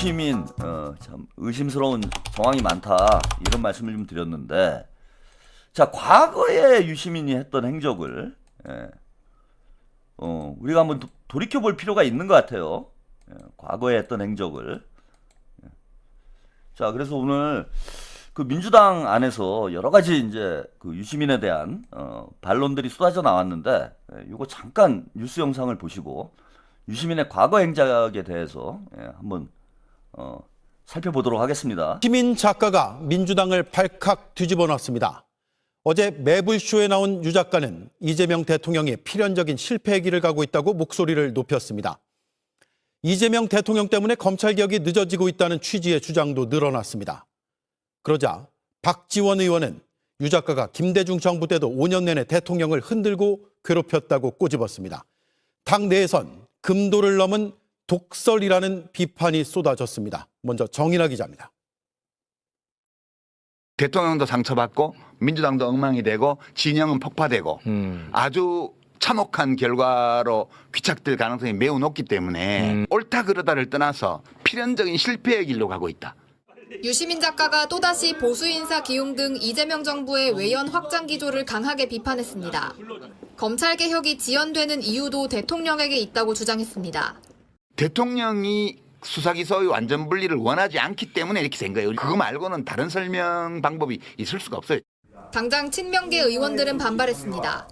유시민 참 의심스러운 정황이 많다 이런 말씀을 좀 드렸는데, 자, 과거에 유시민이 했던 행적을 우리가 한번 돌이켜 볼 필요가 있는 것 같아요. 과거에 했던 행적을. 자, 그래서 오늘 그 민주당 안에서 여러 가지 이제 그 유시민에 대한 반론들이 쏟아져 나왔는데, 이거 잠깐 뉴스 영상을 보시고 유시민의 과거 행적에 대해서 한번 살펴보도록 하겠습니다. 유시민 작가가 민주당을 발칵 뒤집어 놨습니다. 어제 매불쇼에 나온 유 작가는 이재명 대통령이 필연적인 실패의 길을 가고 있다고 목소리를 높였습니다. 이재명 대통령 때문에 검찰개혁이 늦어지고 있다는 취지의 주장도 늘어났습니다. 그러자 박지원 의원은 유 작가가 김대중 정부 때도 5년 내내 대통령을 흔들고 괴롭혔다고 꼬집었습니다. 당 내에선 금도를 넘은 독설이라는 비판이 쏟아졌습니다. 먼저 정인아 기자입니다. 대통령도 상처받고 민주당도 엉망이 되고 진영은 폭파되고 아주 참혹한 결과로 귀착될 가능성이 매우 높기 때문에 옳다 그르다를 떠나서 필연적인 실패의 길로 가고 있다. 유시민 작가가 또다시 보수 인사 기용 등 이재명 정부의 외연 확장 기조를 강하게 비판했습니다. 검찰 개혁이 지연되는 이유도 대통령에게 있다고 주장했습니다. 대통령이 수사기소의 완전 분리를 원하지 않기 때문에 이렇게 된 거예요. 그거 말고는 다른 설명 방법이 있을 수가 없어요. 당장 친명계 의원들은 반발했습니다.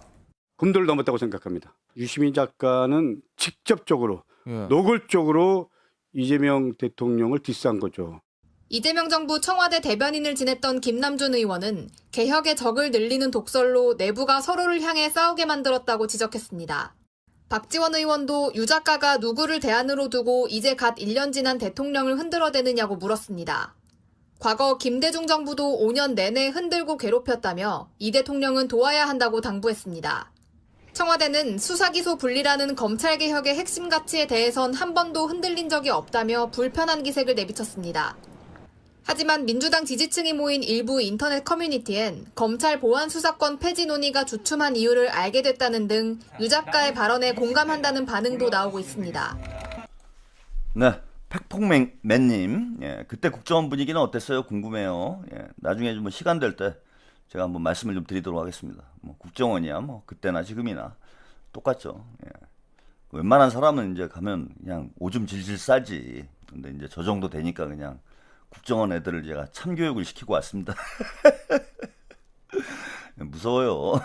금도를 넘었다고 생각합니다. 유시민 작가는 직접적으로 노골적으로 이재명 대통령을 디스한 거죠. 이재명 정부 청와대 대변인을 지냈던 김남준 의원은 개혁의 적을 늘리는 독설로 내부가 서로를 향해 싸우게 만들었다고 지적했습니다. 박지원 의원도 유 작가가 누구를 대안으로 두고 이제 갓 1년 지난 대통령을 흔들어대느냐고 물었습니다. 과거 김대중 정부도 5년 내내 흔들고 괴롭혔다며 이 대통령은 도와야 한다고 당부했습니다. 청와대는 수사기소 분리라는 검찰개혁의 핵심 가치에 대해선 한 번도 흔들린 적이 없다며 불편한 기색을 내비쳤습니다. 하지만 민주당 지지층이 모인 일부 인터넷 커뮤니티엔 검찰 보안 수사권 폐지 논의가 주춤한 이유를 알게 됐다는 등 유 작가의 발언에 공감한다는 반응도 나오고 있습니다. 네, 팩폭맨님, 그때 국정원 분위기는 어땠어요? 궁금해요. 나중에 좀 시간 될 때 제가 한번 말씀을 좀 드리도록 하겠습니다. 뭐 국정원이야, 뭐 그때나 지금이나 똑같죠. 웬만한 사람은 이제 가면 그냥 오줌 질질 싸지. 근데 이제 저 정도 되니까 그냥 국정원 애들을 제가 참교육을 시키고 왔습니다. 무서워요.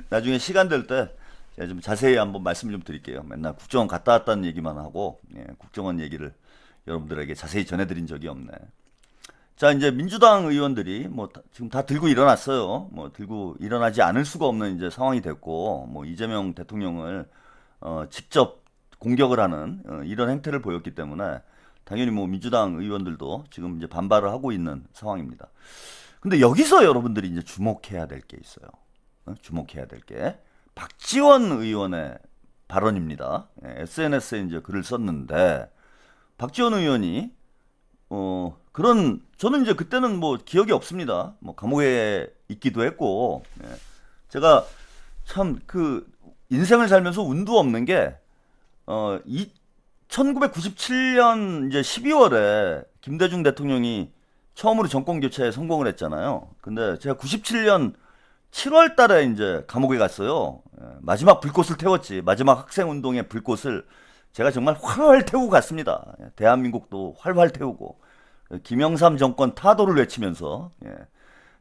나중에 시간 될 때 제가 좀 자세히 한번 말씀 좀 드릴게요. 맨날 국정원 갔다 왔다는 얘기만 하고 국정원 얘기를 여러분들에게 자세히 전해드린 적이 없네. 자, 이제 민주당 의원들이 뭐 지금 다 들고 일어났어요. 뭐 들고 일어나지 않을 수가 없는 이제 상황이 됐고, 뭐 이재명 대통령을 직접 공격을 하는 이런 행태를 보였기 때문에 당연히 뭐 민주당 의원들도 지금 이제 반발을 하고 있는 상황입니다. 근데 여기서 여러분들이 이제 주목해야 될 게 있어요. 주목해야 될 게 박지원 의원의 발언입니다. SNS에 이제 글을 썼는데, 박지원 의원이 저는 이제 그때는 뭐 기억이 없습니다. 뭐 감옥에 있기도 했고, 제가 참 그 인생을 살면서 운도 없는 게 1997년 이제 12월에 김대중 대통령이 처음으로 정권 교체에 성공을 했잖아요. 근데 제가 97년 7월 달에 이제 감옥에 갔어요. 마지막 불꽃을 태웠지. 마지막 학생 운동의 불꽃을 제가 정말 활활 태우고 갔습니다. 대한민국도 활활 태우고 김영삼 정권 타도를 외치면서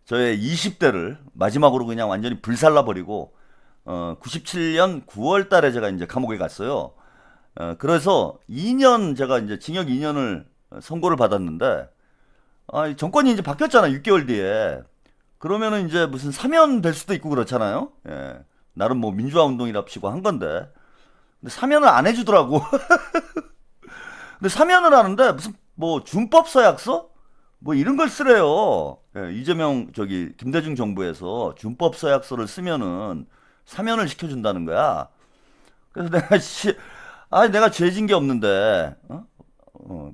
저의 20대를 마지막으로 그냥 완전히 불살라 버리고 97년 9월 달에 제가 이제 감옥에 갔어요. 그래서 2년 제가 이제 징역 2년을 선고를 받았는데, 정권이 이제 바뀌었잖아, 6개월 뒤에. 그러면은 이제 무슨 사면 될 수도 있고 그렇잖아요. 나름 뭐 민주화 운동이랍시고 한 건데. 근데 사면을 안 해주더라고. 근데 사면을 하는데 무슨 뭐 준법 서약서? 뭐 이런 걸 쓰래요. 이재명 김대중 정부에서 준법 서약서를 쓰면은 사면을 시켜준다는 거야. 그래서 내가 죄진 게 없는데,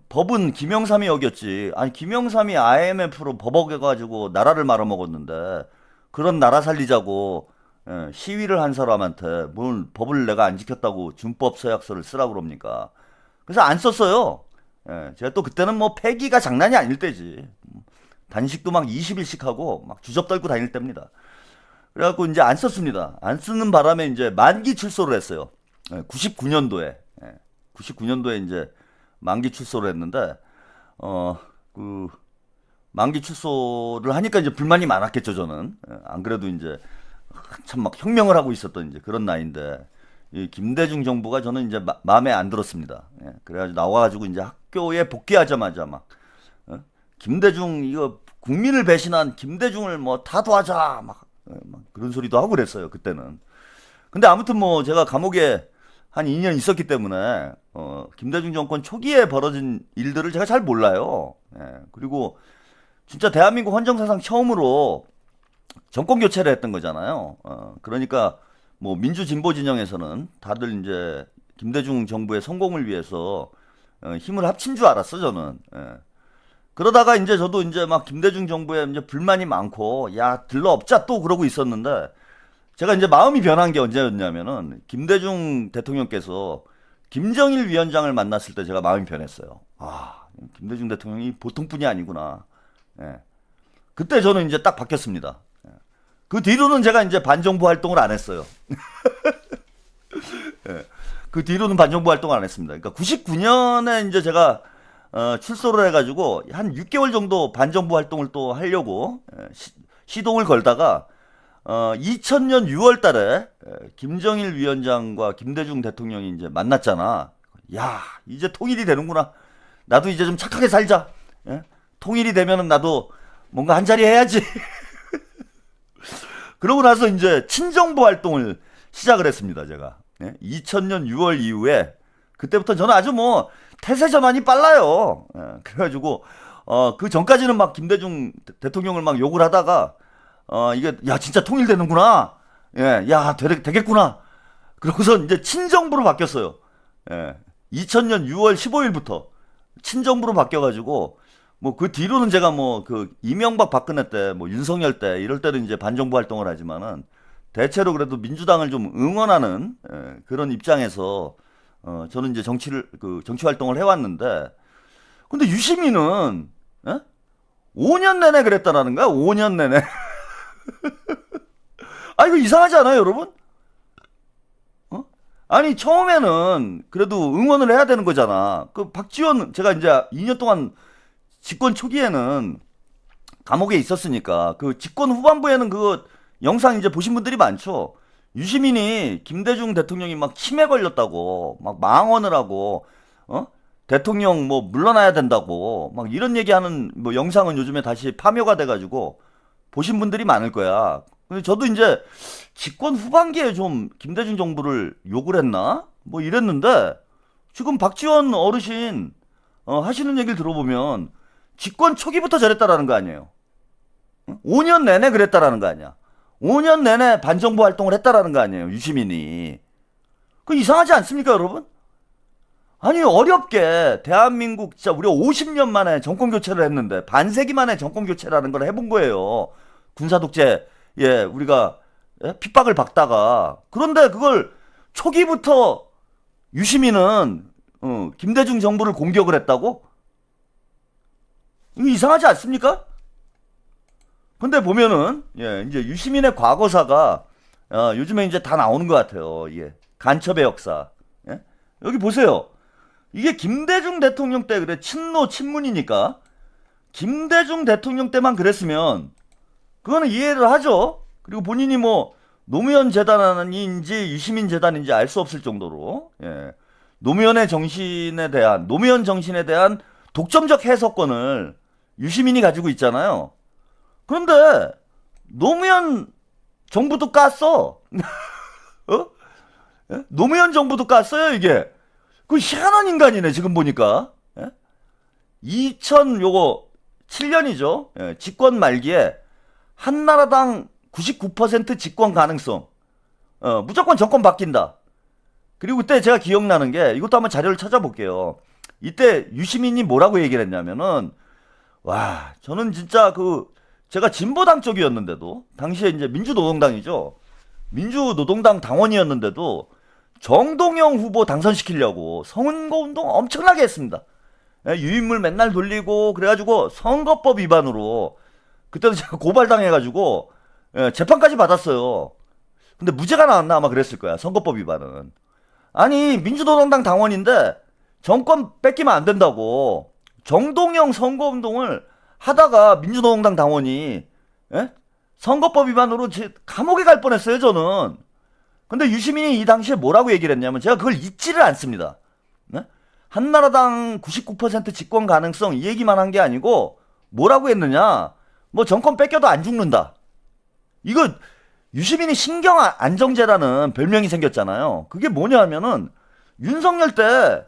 법은 김영삼이 어겼지. 아니, 김영삼이 IMF로 법 어겨가지고 나라를 말아먹었는데, 그런 나라 살리자고 시위를 한 사람한테 뭘 법을 내가 안 지켰다고 준법 서약서를 쓰라고 그럽니까? 그래서 안 썼어요. 예, 제가 또 그때는 뭐 패기가 장난이 아닐 때지. 단식도 막 20일씩 하고 막 주접 떨고 다닐 때입니다. 그래갖고 이제 안 썼습니다. 안 쓰는 바람에 이제 만기 출소를 했어요. 99년도에. 99년도에 이제 만기 출소를 했는데, 그, 만기 출소를 하니까 이제 불만이 많았겠죠, 저는. 안 그래도 이제 한참 막 혁명을 하고 있었던 이제 그런 나이인데, 이 김대중 정부가 저는 이제 마음에 안 들었습니다. 그래가지고 나와가지고 이제 학교에 복귀하자마자 막, 김대중, 이거 국민을 배신한 김대중을 뭐 타도하자, 막 그런 소리도 하고 그랬어요, 그때는. 근데 아무튼 뭐 제가 감옥에 한 2년 있었기 때문에, 김대중 정권 초기에 벌어진 일들을 제가 잘 몰라요. 그리고 진짜 대한민국 헌정사상 처음으로 정권 교체를 했던 거잖아요. 그러니까 뭐 민주 진보 진영에서는 다들 이제 김대중 정부의 성공을 위해서 힘을 합친 줄 알았어, 저는. 그러다가 이제 저도 이제 막 김대중 정부에 이제 불만이 많고, 야, 들러 엎자 또 그러고 있었는데, 제가 이제 마음이 변한 게 언제였냐면은, 김대중 대통령께서 김정일 위원장을 만났을 때 제가 마음이 변했어요. 아, 김대중 대통령이 보통 분이 아니구나. 그때 저는 이제 딱 바뀌었습니다. 그 뒤로는 제가 이제 반정부 활동을 안 했어요. 그 뒤로는 반정부 활동을 안 했습니다. 그러니까 99년에 이제 제가 출소를 해가지고 한 6개월 정도 반정부 활동을 또 하려고 시동을 걸다가 2000년 6월 달에 김정일 위원장과 김대중 대통령이 이제 만났잖아. 야, 이제 통일이 되는구나. 나도 이제 좀 착하게 살자. 통일이 되면은 나도 뭔가 한 자리 해야지. 그러고 나서 이제 친정부 활동을 시작을 했습니다, 제가. 2000년 6월 이후에 그때부터 저는 아주 뭐 태세 전환이 빨라요. 그래가지고 그 전까지는 막 김대중 대통령을 막 욕을 하다가 이게 야 진짜 통일되는구나. 야 되겠구나. 그러고서 이제 친정부로 바뀌었어요. 2000년 6월 15일부터 친정부로 바뀌어가지고 뭐 그 뒤로는 제가 뭐 그 이명박 박근혜 때 뭐 윤석열 때 이럴 때는 이제 반정부 활동을 하지만은 대체로 그래도 민주당을 좀 응원하는 그런 입장에서 저는 이제 정치 활동을 해왔는데, 근데 유시민은 5년 내내 그랬다라는 거야. 5년 내내. 아, 이거 이상하지 않아요, 여러분? 아니, 처음에는 그래도 응원을 해야 되는 거잖아. 그 박지원, 제가 이제 2년 동안 집권 초기에는 감옥에 있었으니까, 그 집권 후반부에는 그 영상 이제 보신 분들이 많죠. 유시민이 김대중 대통령이 막 치매 걸렸다고, 막 망언을 하고, 대통령 뭐 물러나야 된다고, 막 이런 얘기하는 뭐 영상은 요즘에 다시 파묘가 돼가지고 보신 분들이 많을 거야. 근데 저도 이제 집권 후반기에 좀 김대중 정부를 욕을 했나? 뭐 이랬는데, 지금 박지원 어르신, 하시는 얘기를 들어보면, 집권 초기부터 저랬다라는 거 아니에요. 5년 내내 그랬다라는 거 아니야. 5년 내내 반정부 활동을 했다라는 거 아니에요, 유시민이. 그 이상하지 않습니까, 여러분? 아니, 어렵게 대한민국 진짜 우리가 50년 만에 정권 교체를 했는데, 반세기 만에 정권 교체라는 걸 해본 거예요. 군사독재, 우리가 핍박을 받다가. 그런데 그걸 초기부터 유시민은 김대중 정부를 공격을 했다고? 이거 이상하지 않습니까? 근데 보면은 이제 유시민의 과거사가 요즘에 이제 다 나오는 것 같아요. 간첩의 역사. 여기 보세요. 이게 김대중 대통령 때 그래 친노 친문이니까 김대중 대통령 때만 그랬으면 그거는 이해를 하죠. 그리고 본인이 뭐 노무현 재단인지 유시민 재단인지 알 수 없을 정도로 노무현 정신에 대한 독점적 해석권을 유시민이 가지고 있잖아요. 그런데 노무현 정부도 깠어. 노무현 정부도 깠어요, 이게. 그 희한한 인간이네, 지금 보니까. 2007년이죠. 집권 말기에 한나라당 99% 집권 가능성. 무조건 정권 바뀐다. 그리고 그때 제가 기억나는 게, 이것도 한번 자료를 찾아볼게요. 이때 유시민이 뭐라고 얘기를 했냐면은, 와, 저는 진짜 제가 진보당 쪽이었는데도, 당시에 이제 민주노동당이죠. 민주노동당 당원이었는데도, 정동영 후보 당선시키려고 선거운동 엄청나게 했습니다. 유인물 맨날 돌리고 그래가지고 선거법 위반으로 그때도 제가 고발당해가지고 재판까지 받았어요. 근데 무죄가 나왔나 아마 그랬을 거야. 선거법 위반은. 아니 민주노동당 당원인데 정권 뺏기면 안 된다고 정동영 선거운동을 하다가 민주노동당 당원이 선거법 위반으로 감옥에 갈 뻔했어요 저는. 근데 유시민이 이 당시에 뭐라고 얘기를 했냐면 제가 그걸 잊지를 않습니다. 네? 한나라당 99% 집권 가능성 이 얘기만 한 게 아니고 뭐라고 했느냐. 뭐 정권 뺏겨도 안 죽는다. 이거 유시민이 신경 안정제라는 별명이 생겼잖아요. 그게 뭐냐 하면은 윤석열 때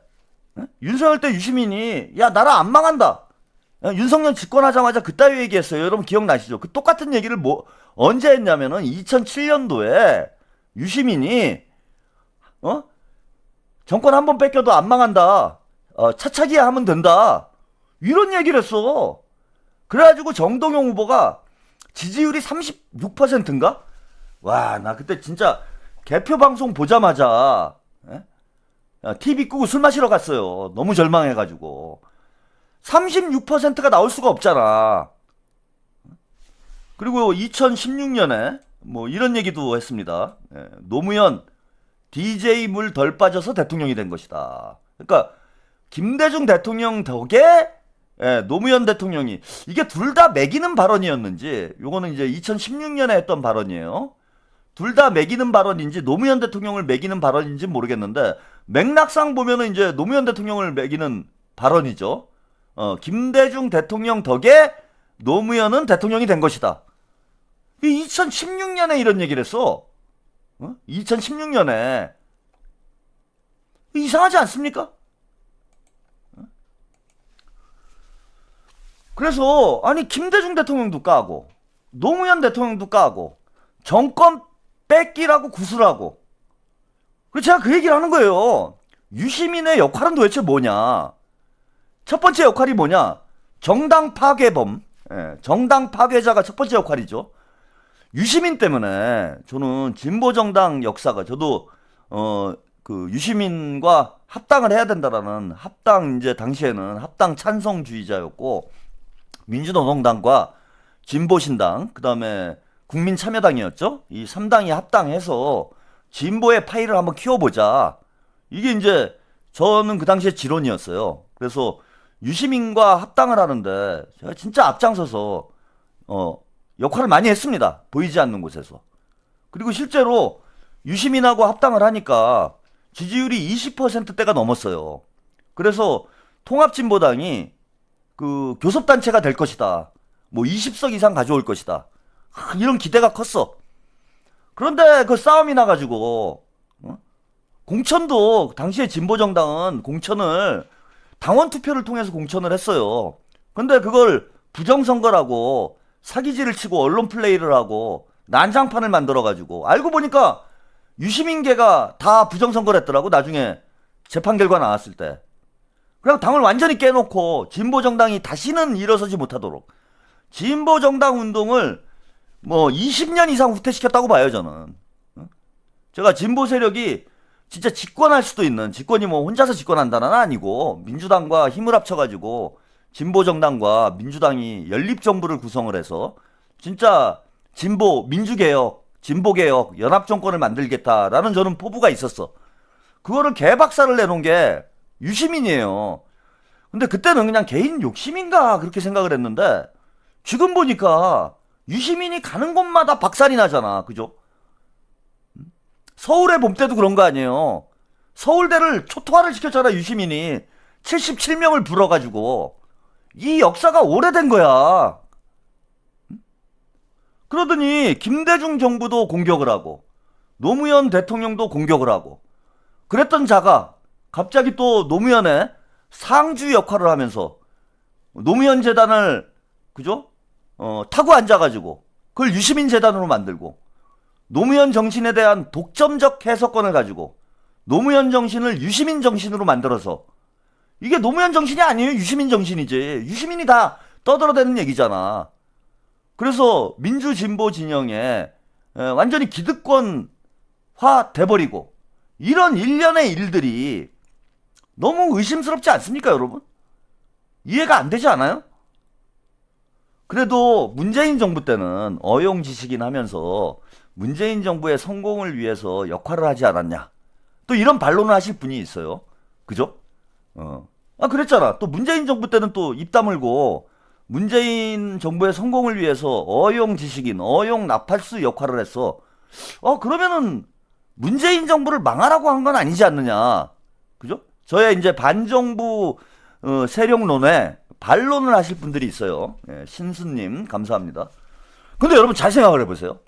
유시민이 야 나라 안 망한다. 윤석열 집권하자마자 그따위 얘기했어요. 여러분 기억나시죠? 그 똑같은 얘기를 언제 했냐면은 2007년도에 유시민이 정권 한 번 뺏겨도 안 망한다. 차차기야 하면 된다. 이런 얘기를 했어. 그래가지고 정동영 후보가 지지율이 36%인가? 와, 나 그때 진짜 개표 방송 보자마자 TV 끄고 술 마시러 갔어요. 너무 절망해가지고. 36%가 나올 수가 없잖아. 그리고 2016년에 뭐 이런 얘기도 했습니다. 노무현 DJ 물 덜 빠져서 대통령이 된 것이다. 그러니까 김대중 대통령 덕에 노무현 대통령이 이게 둘 다 매기는 발언이었는지 요거는 이제 2016년에 했던 발언이에요. 둘 다 매기는 발언인지 노무현 대통령을 매기는 발언인지 모르겠는데 맥락상 보면은 이제 노무현 대통령을 매기는 발언이죠. 김대중 대통령 덕에 노무현은 대통령이 된 것이다. 2016년에 이런 얘기를 했어. 2016년에. 이상하지 않습니까? 그래서 아니 김대중 대통령도 까고 노무현 대통령도 까고 정권 뺏기라고 구술하고 그래서 제가 그 얘기를 하는 거예요. 유시민의 역할은 도대체 뭐냐. 첫 번째 역할이 뭐냐. 정당 파괴범. 정당 파괴자가 첫 번째 역할이죠. 유시민 때문에 저는 진보정당 역사가 저도 그 유시민과 합당을 해야 된다라는 합당 이제 당시에는 합당 찬성주의자였고 민주노동당과 진보신당 그다음에 국민참여당이었죠. 이 3당이 합당해서 진보의 파이를 한번 키워보자. 이게 이제 저는 그 당시에 지론이었어요. 그래서 유시민과 합당을 하는데 제가 진짜 앞장서서 역할을 많이 했습니다. 보이지 않는 곳에서. 그리고 실제로 유시민하고 합당을 하니까 지지율이 20%대가 넘었어요. 그래서 통합진보당이 그 교섭단체가 될 것이다. 뭐 20석 이상 가져올 것이다. 이런 기대가 컸어. 그런데 그 싸움이 나가지고 공천도 당시에 진보정당은 공천을 당원 투표를 통해서 공천을 했어요. 근데 그걸 부정선거라고 사기질을 치고 언론 플레이를 하고 난장판을 만들어가지고 알고 보니까 유시민계가 다 부정선거를 했더라고. 나중에 재판 결과 나왔을 때. 그냥 당을 완전히 깨놓고 진보정당이 다시는 일어서지 못하도록 진보정당 운동을 뭐 20년 이상 후퇴시켰다고 봐요 저는. 제가 진보 세력이 진짜 집권할 수도 있는, 집권이 뭐 혼자서 집권한다는 아니고 민주당과 힘을 합쳐가지고 진보정당과 민주당이 연립정부를 구성을 해서 진짜 진보 민주개혁 진보개혁 연합정권을 만들겠다라는 저는 포부가 있었어. 그거를 개박살을 내놓은 게 유시민이에요. 근데 그때는 그냥 개인 욕심인가 그렇게 생각을 했는데 지금 보니까 유시민이 가는 곳마다 박살이 나잖아. 그죠? 서울의 봄 때도 그런 거 아니에요. 서울대를 초토화를 시켰잖아 유시민이. 77명을 불어가지고. 이 역사가 오래된 거야. 그러더니 김대중 정부도 공격을 하고 노무현 대통령도 공격을 하고 그랬던 자가 갑자기 또 노무현의 상주 역할을 하면서 노무현 재단을 그죠? 타고 앉아가지고 그걸 유시민 재단으로 만들고 노무현 정신에 대한 독점적 해석권을 가지고 노무현 정신을 유시민 정신으로 만들어서 이게 노무현 정신이 아니에요. 유시민 정신이지. 유시민이 다 떠들어대는 얘기잖아. 그래서 민주진보 진영에 완전히 기득권화 돼버리고 이런 일련의 일들이 너무 의심스럽지 않습니까 여러분? 이해가 안 되지 않아요? 그래도 문재인 정부 때는 어용지식인 하면서 문재인 정부의 성공을 위해서 역할을 하지 않았냐. 또 이런 반론을 하실 분이 있어요. 그죠? 그랬잖아. 또 문재인 정부 때는 또 입 다물고 문재인 정부의 성공을 위해서 어용지식인, 어용나팔수 역할을 했어. 그러면은 문재인 정부를 망하라고 한 건 아니지 않느냐. 그죠? 저의 이제 반정부 세력론에 반론을 하실 분들이 있어요. 예, 신수님 감사합니다. 근데 여러분 잘 생각을 해보세요.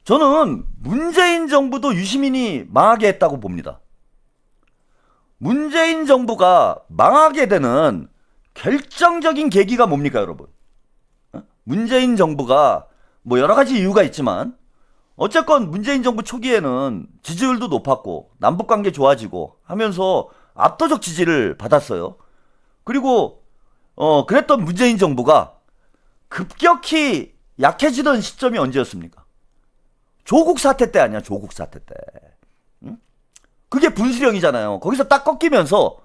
저는 문재인 정부도 유시민이 망하게 했다고 봅니다. 문재인 정부가 망하게 되는 결정적인 계기가 뭡니까, 여러분? 문재인 정부가 뭐 여러 가지 이유가 있지만 어쨌건 문재인 정부 초기에는 지지율도 높았고 남북관계 좋아지고 하면서 압도적 지지를 받았어요. 그리고 그랬던 문재인 정부가 급격히 약해지던 시점이 언제였습니까? 조국 사태 때 아니야, 조국 사태 때. 응? 그게 분수령이잖아요. 거기서 딱 꺾이면서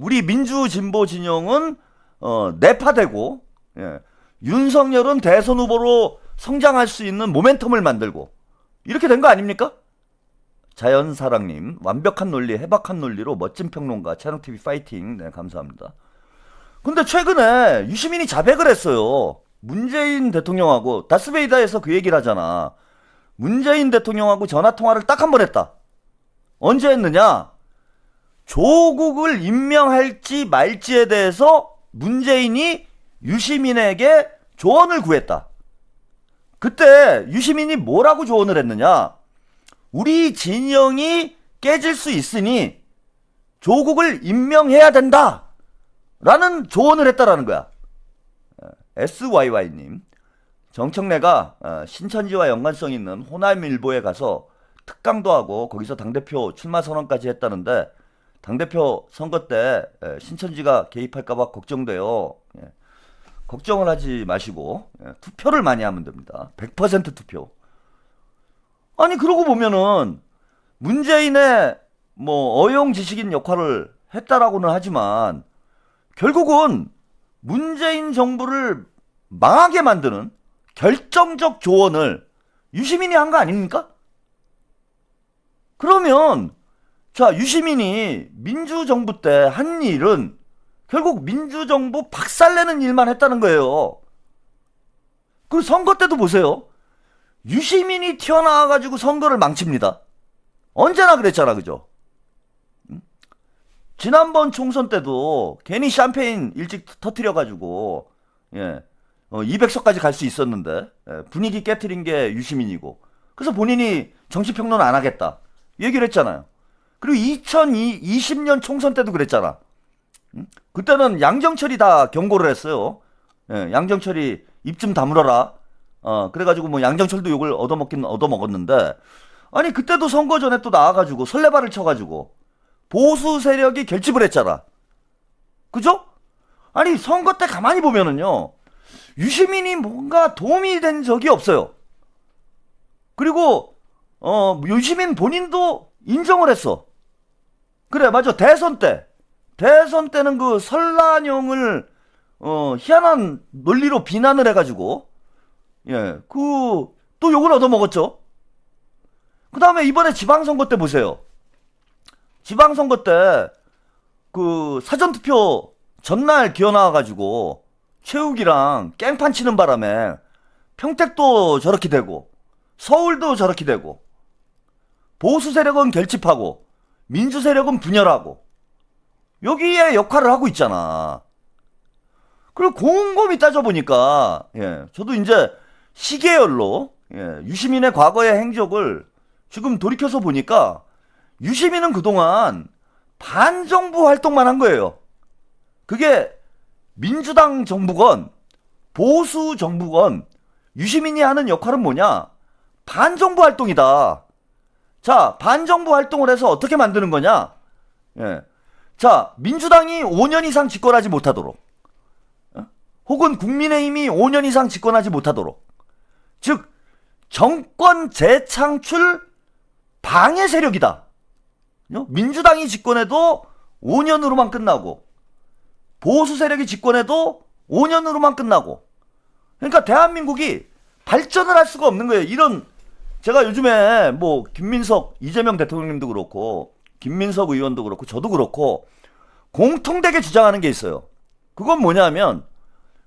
우리 민주진보 진영은 내파되고, 예, 윤석열은 대선 후보로 성장할 수 있는 모멘텀을 만들고 이렇게 된 거 아닙니까? 자연사랑님, 완벽한 논리, 해박한 논리로 멋진 평론가, 채널TV 파이팅. 네, 감사합니다. 근데 최근에 유시민이 자백을 했어요. 문재인 대통령하고, 다스베이다에서 그 얘기를 하잖아. 문재인 대통령하고 전화통화를 딱 한 번 했다. 언제 했느냐? 조국을 임명할지 말지에 대해서 문재인이 유시민에게 조언을 구했다. 그때 유시민이 뭐라고 조언을 했느냐? 우리 진영이 깨질 수 있으니 조국을 임명해야 된다 라는 조언을 했다라는 거야. SYY님, 정청래가 신천지와 연관성 있는 호남일보에 가서 특강도 하고 거기서 당대표 출마 선언까지 했다는데 당대표 선거 때 신천지가 개입할까봐 걱정돼요. 걱정을 하지 마시고 투표를 많이 하면 됩니다. 100% 투표. 아니 그러고 보면은 문재인의 뭐 어용지식인 역할을 했다라고는 하지만 결국은 문재인 정부를 망하게 만드는 결정적 조언을 유시민이 한 거 아닙니까? 그러면 자, 유시민이 민주정부 때 한 일은 결국 민주정부 박살내는 일만 했다는 거예요. 그리고 선거 때도 보세요. 유시민이 튀어나와가지고 선거를 망칩니다. 언제나 그랬잖아, 그죠? 지난번 총선 때도 괜히 샴페인 일찍 터뜨려가지고 200석까지 갈 수 있었는데 분위기 깨트린 게 유시민이고, 그래서 본인이 정치평론 안 하겠다 얘기를 했잖아요. 그리고 2020년 총선 때도 그랬잖아. 그때는 양정철이 다 경고를 했어요. 양정철이 입 좀 다물어라. 그래가지고 뭐 양정철도 욕을 얻어먹긴 얻어먹었는데, 아니 그때도 선거 전에 또 나와가지고 설레발을 쳐가지고 보수 세력이 결집을 했잖아. 그죠? 아니 선거 때 가만히 보면은요, 유시민이 뭔가 도움이 된 적이 없어요. 그리고 유시민 본인도 인정을 했어. 그래, 맞아. 대선 때는 그 설란용을 희한한 논리로 비난을 해가지고 또 욕을 얻어먹었죠. 그 다음에 이번에 지방선거 때 보세요. 지방선거 때 그 사전투표 전날 기어나와가지고 최욱이랑 깽판 치는 바람에 평택도 저렇게 되고 서울도 저렇게 되고 보수 세력은 결집하고 민주 세력은 분열하고 여기에 역할을 하고 있잖아. 그리고 곰곰이 따져보니까 저도 이제 시계열로 유시민의 과거의 행적을 지금 돌이켜서 보니까 유시민은 그동안 반정부 활동만 한 거예요. 그게 민주당 정부건 보수 정부건 유시민이 하는 역할은 뭐냐? 반정부 활동이다. 자, 반정부 활동을 해서 어떻게 만드는 거냐? 자, 민주당이 5년 이상 집권하지 못하도록, 혹은 국민의힘이 5년 이상 집권하지 못하도록, 즉 정권 재창출 방해 세력이다. 민주당이 집권해도 5년으로만 끝나고 보수 세력이 집권해도 5년으로만 끝나고. 그러니까 대한민국이 발전을 할 수가 없는 거예요. 이런, 제가 요즘에 뭐 김민석, 이재명 대통령님도 그렇고 김민석 의원도 그렇고 저도 그렇고 공통되게 주장하는 게 있어요. 그건 뭐냐면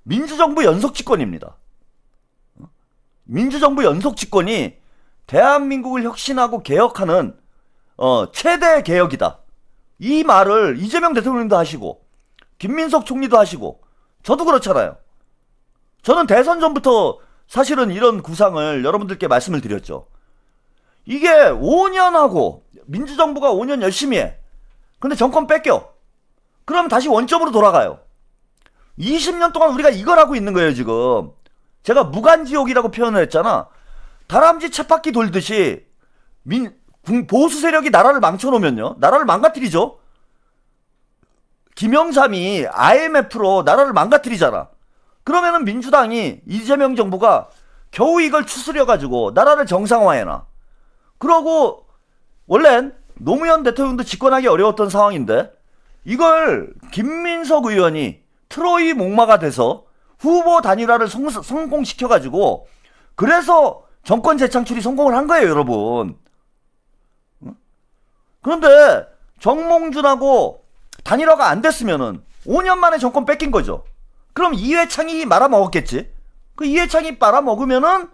민주정부 연속 집권입니다. 민주정부 연속 집권이 대한민국을 혁신하고 개혁하는 최대 개혁이다. 이 말을 이재명 대통령도 하시고 김민석 총리도 하시고 저도 그렇잖아요. 저는 대선 전부터 사실은 이런 구상을 여러분들께 말씀을 드렸죠. 이게 5년 하고 민주정부가 5년 열심히 해. 근데 정권 뺏겨. 그럼 다시 원점으로 돌아가요. 20년 동안 우리가 이걸 하고 있는 거예요, 지금. 제가 무간지옥이라고 표현을 했잖아. 다람쥐 쳇바퀴 돌듯이 보수 세력이 나라를 망쳐놓으면요. 나라를 망가뜨리죠. 김영삼이 IMF로 나라를 망가뜨리잖아. 그러면은 민주당이 이재명 정부가 겨우 이걸 추스려가지고 나라를 정상화해놔. 그러고 원래는 노무현 대통령도 집권하기 어려웠던 상황인데 이걸 김민석 의원이 트로이 목마가 돼서 후보 단일화를 성공시켜가지고 그래서 정권 재창출이 성공을 한 거예요, 여러분. 그런데 정몽준하고 단일화가 안 됐으면은 5년 만에 정권 뺏긴 거죠. 그럼 이회창이 말아먹었겠지. 그 이회창이 말아먹으면은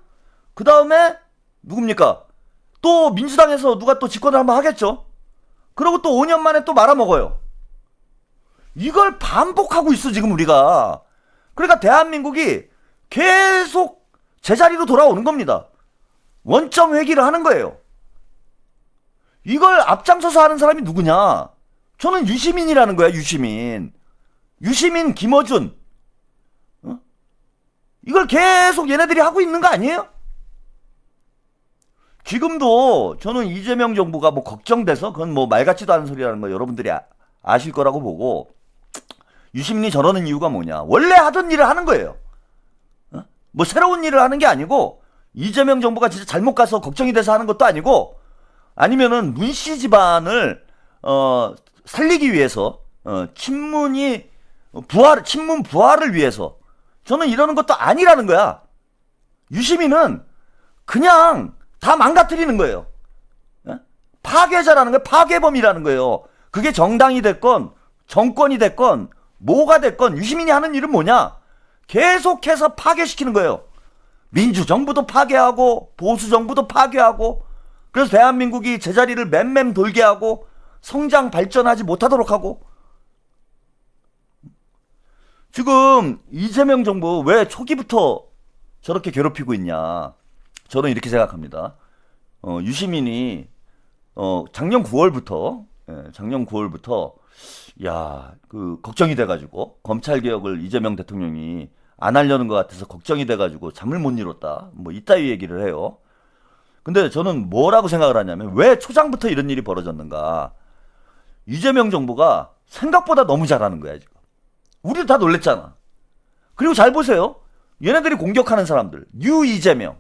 그 다음에 누굽니까? 또 민주당에서 누가 또 집권을 한번 하겠죠. 그리고 또 5년 만에 또 말아먹어요. 이걸 반복하고 있어 지금 우리가. 그러니까 대한민국이 계속 제자리로 돌아오는 겁니다. 원점 회귀를 하는 거예요. 이걸 앞장서서 하는 사람이 누구냐? 저는 유시민이라는 거야, 유시민. 유시민, 김어준. 이걸 계속 얘네들이 하고 있는 거 아니에요? 지금도 저는 이재명 정부가 뭐 걱정돼서 그건 뭐 말 같지도 않은 소리라는 거 여러분들이 아실 거라고 보고 유시민이 저러는 이유가 뭐냐? 원래 하던 일을 하는 거예요. 뭐 새로운 일을 하는 게 아니고 이재명 정부가 진짜 잘못 가서 걱정이 돼서 하는 것도 아니고 아니면은 문씨 집안을 살리기 위해서 친문 부활을 위해서 저는 이러는 것도 아니라는 거야. 유시민은 그냥 다 망가뜨리는 거예요. 파괴자라는 거예요. 파괴범이라는 거예요. 그게 정당이 됐건 정권이 됐건 뭐가 됐건 유시민이 하는 일은 뭐냐? 계속해서 파괴시키는 거예요. 민주정부도 파괴하고 보수정부도 파괴하고 그래서 대한민국이 제자리를 맴맴 돌게 하고 성장 발전하지 못하도록 하고 지금 이재명 정부 왜 초기부터 저렇게 괴롭히고 있냐? 저는 이렇게 생각합니다. 유시민이 작년 9월부터 그 걱정이 돼가지고 검찰 개혁을 이재명 대통령이 안 하려는 것 같아서 걱정이 돼가지고 잠을 못 이뤘다. 뭐 이따위 얘기를 해요. 근데 저는 뭐라고 생각을 하냐면 왜 초장부터 이런 일이 벌어졌는가? 이재명 정부가 생각보다 너무 잘하는 거야 지금. 우리도 다 놀랬잖아. 그리고 잘 보세요. 얘네들이 공격하는 사람들 뉴 이재명,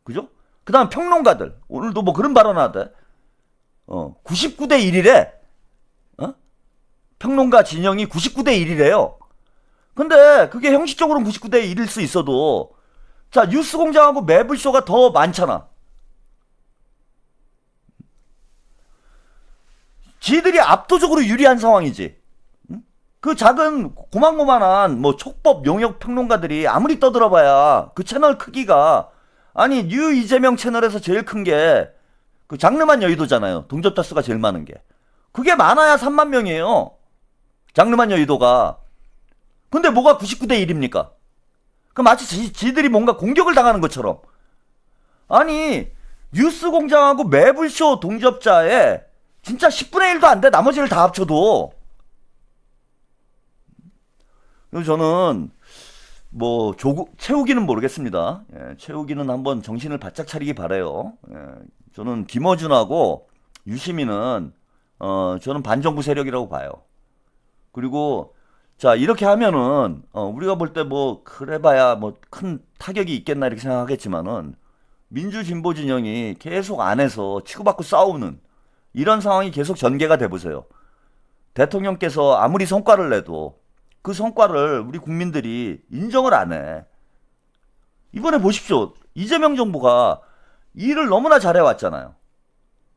그죠? 그 다음 평론가들 오늘도 뭐 그런 발언하대. 99대 1이래. 평론가 진영이 99대 1이래요. 근데 그게 형식적으로는 99대 1일 수 있어도 자 뉴스공장하고 매블쇼가 더 많잖아. 지들이 압도적으로 유리한 상황이지. 그 작은 고만고만한 뭐 촉법 용역 평론가들이 아무리 떠들어봐야 그 채널 크기가 아니 뉴 이재명 채널에서 제일 큰 게 그 장르만 여의도잖아요. 동접자 수가 제일 많은 게. 그게 많아야 3만 명이에요. 장르만 여의도가. 근데 뭐가 99대 1입니까? 그 마치 지들이 뭔가 공격을 당하는 것처럼. 아니 뉴스공장하고 매블쇼 동접자에 진짜 10분의 1도 안 돼. 나머지를 다 합쳐도. 그래서 저는 뭐 채우기는 모르겠습니다. 예, 채우기는 한번 정신을 바짝 차리기 바래요. 예, 저는 김어준하고 유시민은 저는 반정부 세력이라고 봐요. 그리고 자 이렇게 하면은 우리가 볼 때 뭐 그래봐야 뭐 큰 타격이 있겠나 이렇게 생각하겠지만은 민주진보 진영이 계속 안에서 치고받고 싸우는 이런 상황이 계속 전개가 돼 보세요. 대통령께서 아무리 성과를 내도 그 성과를 우리 국민들이 인정을 안 해. 이번에 보십시오. 이재명 정부가 일을 너무나 잘해왔잖아요.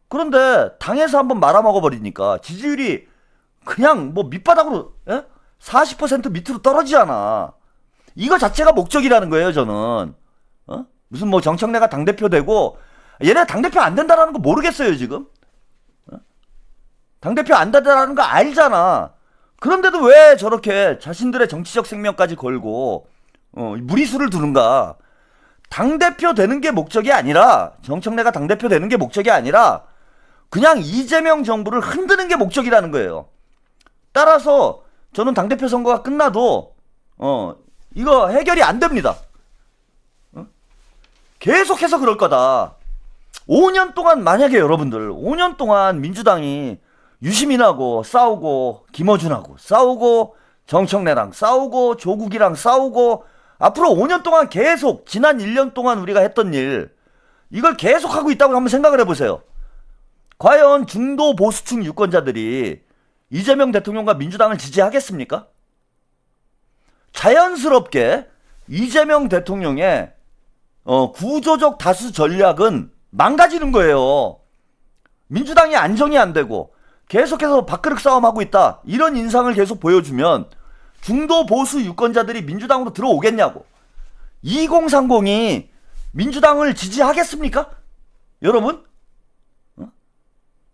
그런데 당에서 한번 말아먹어버리니까 지지율이 그냥 뭐 밑바닥으로 40% 밑으로 떨어지잖아. 이거 자체가 목적이라는 거예요, 저는. 무슨 뭐 정청래가 당대표 되고 얘네 당대표 안 된다라는 거 모르겠어요, 지금? 당대표 안 된다라는 거 알잖아. 그런데도 왜 저렇게 자신들의 정치적 생명까지 걸고 무리수를 두는가? 당대표 되는 게 목적이 아니라, 정청래가 당대표 되는 게 목적이 아니라 그냥 이재명 정부를 흔드는 게 목적이라는 거예요. 따라서 저는 당대표 선거가 끝나도 이거 해결이 안 됩니다. 계속해서 그럴 거다. 5년 동안 만약에 여러분들 5년 동안 민주당이 유시민하고 싸우고 김어준하고 싸우고 정청래랑 싸우고 조국이랑 싸우고 앞으로 5년 동안 계속 지난 1년 동안 우리가 했던 일 이걸 계속하고 있다고 한번 생각을 해보세요. 과연 중도 보수층 유권자들이 이재명 대통령과 민주당을 지지하겠습니까? 자연스럽게 이재명 대통령의 구조적 다수 전략은 망가지는 거예요. 민주당이 안정이 안 되고 계속해서 밥그릇 싸움하고 있다. 이런 인상을 계속 보여주면 중도 보수 유권자들이 민주당으로 들어오겠냐고. 2030이 민주당을 지지하겠습니까? 여러분?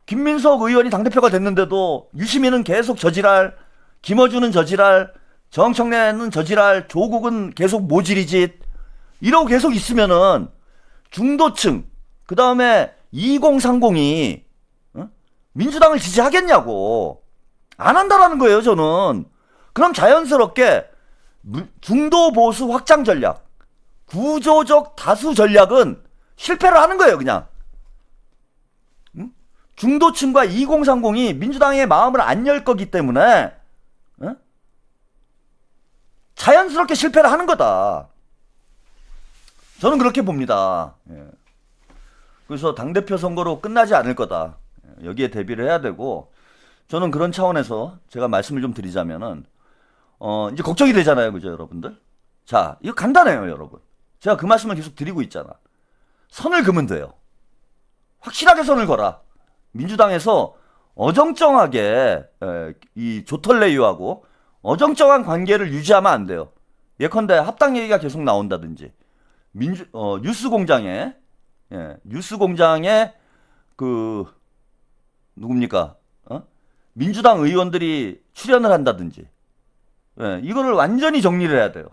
김민석 의원이 당대표가 됐는데도 유시민은 계속 저지랄, 김어준은 저지랄, 정청래는 저지랄, 조국은 계속 모질이짓 이러고 계속 있으면은 중도층 그 다음에 2030이 민주당을 지지하겠냐고. 안 한다라는 거예요, 저는. 그럼 자연스럽게 중도 보수 확장 전략, 구조적 다수 전략은 실패를 하는 거예요, 그냥. 중도층과 2030이 민주당의 마음을 안 열 거기 때문에 자연스럽게 실패를 하는 거다. 저는 그렇게 봅니다. 그래서 당대표 선거로 끝나지 않을 거다. 여기에 대비를 해야 되고, 저는 그런 차원에서 제가 말씀을 좀 드리자면은 이제 걱정이 되잖아요, 그죠, 여러분들? 자, 이거 간단해요, 여러분. 제가 그 말씀을 계속 드리고 있잖아. 선을 그으면 돼요. 확실하게 선을 걸어. 민주당에서 어정쩡하게 이 조털레이하고 어정쩡한 관계를 유지하면 안 돼요. 예컨대 합당 얘기가 계속 나온다든지, 뉴스공장에 그 누굽니까? 민주당 의원들이 출연을 한다든지, 이거를 완전히 정리를 해야 돼요.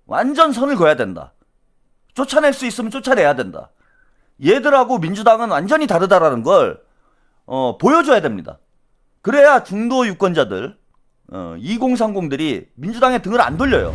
완전 선을 그어야 된다. 쫓아낼 수 있으면 쫓아내야 된다. 얘들하고 민주당은 완전히 다르다라는 걸 보여줘야 됩니다. 그래야 중도 유권자들 2030들이 민주당의 등을 안 돌려요.